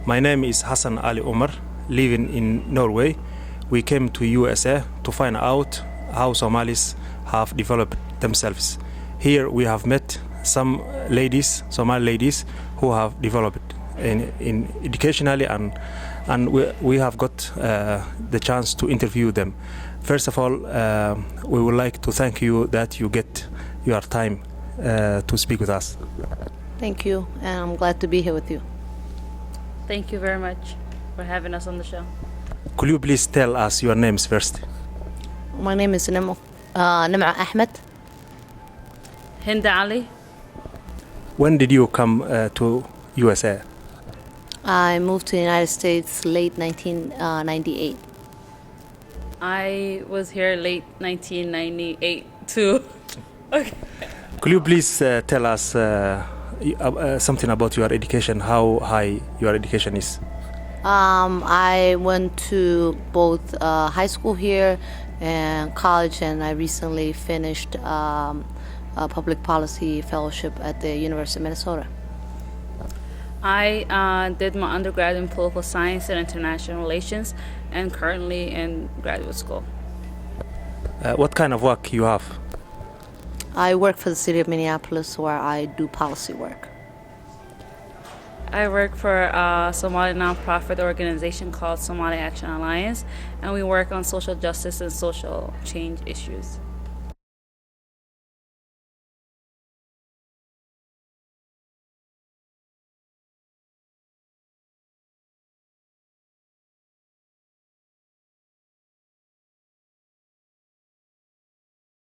My name is Hassan Ali Umar, living in Norway. We came to USA to find out how Somalis have developed themselves. Here we have met some ladies, Somali ladies, who have developed in educationally, and we have got the chance to interview them. First of all, we would like to thank you that you get your time to speak with us. Thank you, and I'm glad to be here with you. Thank you very much for having us on the show. Could you please tell us your names first? My name is Nimco Ahmed. Hinda Ali. When did you come to USA? I moved to the United States late 1998. I was here late 1998 too. Okay. Could you please tell us something about your education, how high your education is? I went to both high school here and college, and I recently finished a public policy fellowship at the University of Minnesota. I did my undergrad in political science and international relations, and currently in graduate school. What kind of work you have? I work for the city of Minneapolis, where I do policy work. I work for a Somali nonprofit organization called Somali Action Alliance, and we work on social justice and social change issues.